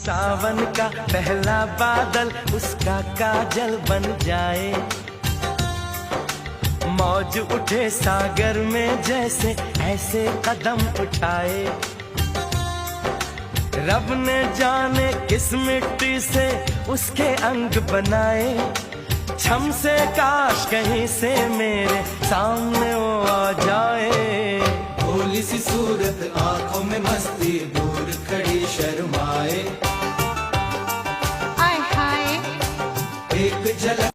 सावन का पहला बादल उसका काजल बन जाए, मौज उठे सागर में जैसे ऐसे कदम उठाए। रब ने जाने किस मिट्टी से उसके अंग बनाए, छम से काश कहीं से मेरे सामने वो आ जाए। भोली सी सूरत, आंखों में मस्ती,